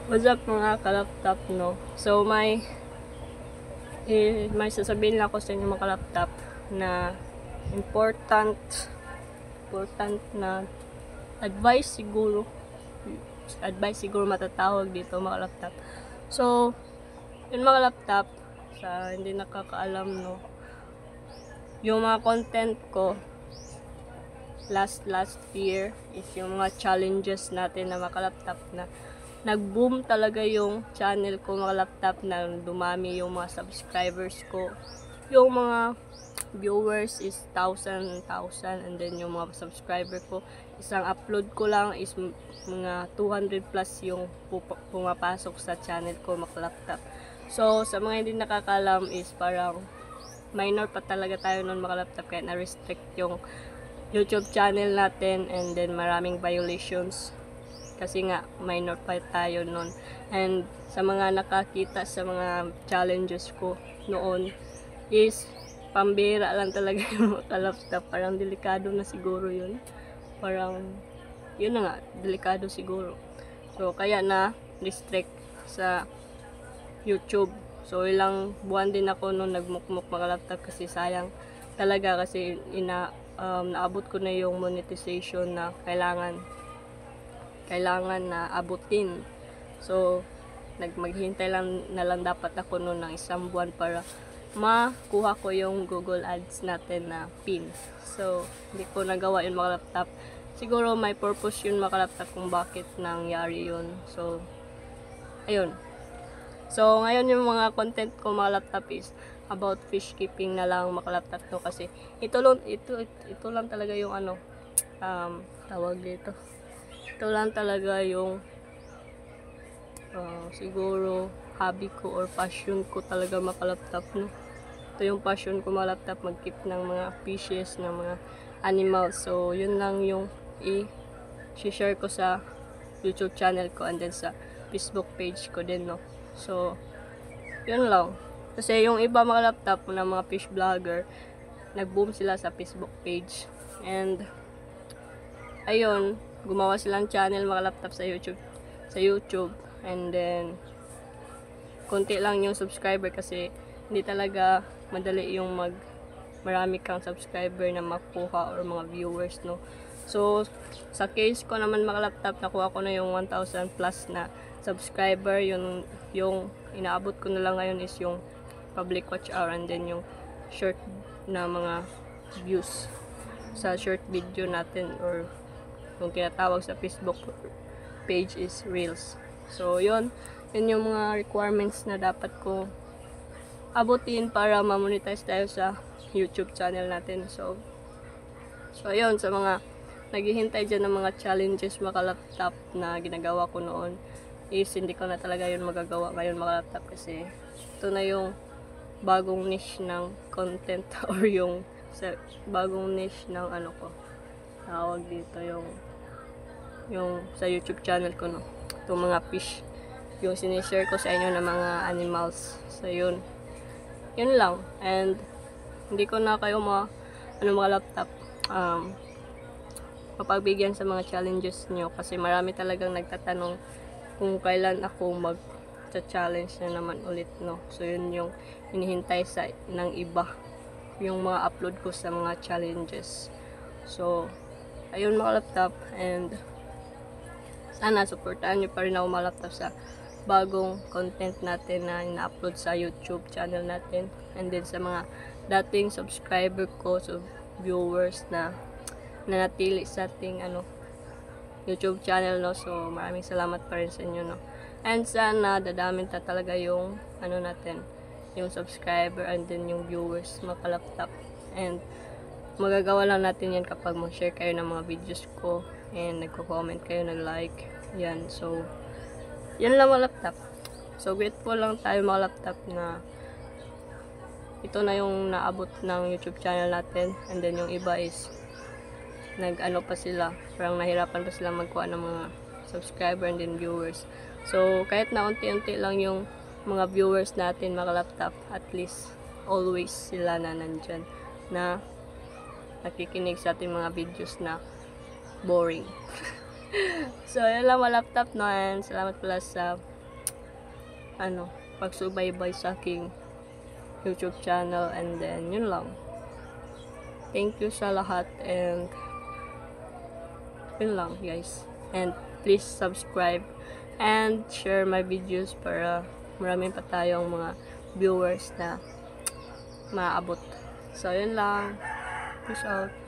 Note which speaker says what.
Speaker 1: What's up mga ka-laptop, no? So may sasabihin lang ako sa inyo mga ka-laptop na important na advice siguro matatawag dito mga ka-laptop. So yun mga ka-laptop, sa hindi nakakaalam, no, yung mga content ko last year is yung mga challenges natin na mga ka-laptop na nag-boom talaga yung channel ko mga laptop, na dumami yung mga subscribers ko. Yung mga viewers is 1,000, and then yung mga subscriber ko, isang upload ko lang is mga 200 plus yung pumapasok sa channel ko mga laptop. So sa mga hindi nakakalam is parang minor pa talaga tayo nun mga laptop, kaya na-restrict yung YouTube channel natin, and then maraming violations kasi nga minor pa tayo noon. And sa mga nakakita sa mga challenges ko noon is pambira lang talaga yung mga laptop. Parang delikado na siguro yun, parang yun na nga, delikado siguro. So kaya na restrict sa YouTube. So ilang buwan din ako noon nagmukmuk mga laptop, kasi sayang talaga, kasi naabot ko na yung monetization na kailangan na abutin. So maghintay lang dapat ako noon ng isang buwan para makuha ko yung Google Ads natin na pin. So hindi ko nagawa yun mga laptop. Siguro may purpose yun mga laptop kung bakit nangyari yun. So ayun. So ngayon yung mga content ko mga laptop is about fish keeping na lang mga laptop to, kasi ito lang talaga yung tawag dito. Ito lang talaga yung siguro hobby ko or passion ko talaga mga laptop, no. Ito yung passion ko mga laptop, mag-keep ng mga fishes, ng mga animals. So yun lang yung i-share ko sa YouTube channel ko, and then sa Facebook page ko din, no. So yun lang, kasi yung iba mga laptop na mga fish vlogger, nag-boom sila sa Facebook page, and ayun, gumawa silang channel mga laptop sa YouTube, and then konti lang yung subscriber, kasi hindi talaga madali yung marami kang subscriber na makuha or mga viewers, no. So sa case ko naman mga laptop, nakuha ko na yung 1,000 plus na subscriber. Yung inaabot ko na lang ngayon is yung public watch hour, and then yung short na mga views sa short video natin, or yung tinatawag sa Facebook page is Reels. So yun yung mga requirements na dapat ko abutin para ma-monetize tayo sa YouTube channel natin. So ayun, sa mga naghihintay dyan ng mga challenges mga laptop na ginagawa ko noon, is hindi ko na talaga yun magagawa ngayon mga laptop, kasi ito na yung bagong niche ng content or yung bagong niche ng ko, tawag dito, yung sa YouTube channel ko, no. Itong mga fish, yung sinishare ko sa inyo ng mga animals. So yun lang, and hindi ko na kayo mga laptop mapagbigyan sa mga challenges nyo, kasi marami talagang nagtatanong kung kailan ako mag-challenge na naman ulit, no. So yun yung hinihintay ng iba, yung mga upload ko sa mga challenges. So ayun mga laptop, and sana supportahan nyo pa rin ako mga laptop sa bagong content natin na ina-upload sa YouTube channel natin, and then sa mga dating subscriber ko, so viewers na nanatili sa ating YouTube channel, no. So maraming salamat pa rin sa inyo, no, and sana dadamin talaga yung natin, yung subscriber, and then yung viewers mga laptop, and magagawa lang natin yan kapag mag-share kayo ng mga videos ko, and nagko-comment kayo, nag-like, yan. So yan lang mga laptop. So grateful lang tayo mga laptop na ito na yung naabot ng YouTube channel natin, and then yung iba is pa sila, parang nahirapan pa sila magkuha ng mga subscriber and then viewers. So kahit na unti-unti lang yung mga viewers natin mga laptop, at least always sila na nandyan, na nakikinig sa ating mga videos na boring. So yun lang mga laptop, no, and salamat pala sa pagsubaybay sa aking YouTube channel. And then, yun lang. Thank you sa lahat, and yun lang guys. And please subscribe and share my videos para marami pa tayong mga viewers na maabot. So, yun lang. Peace out.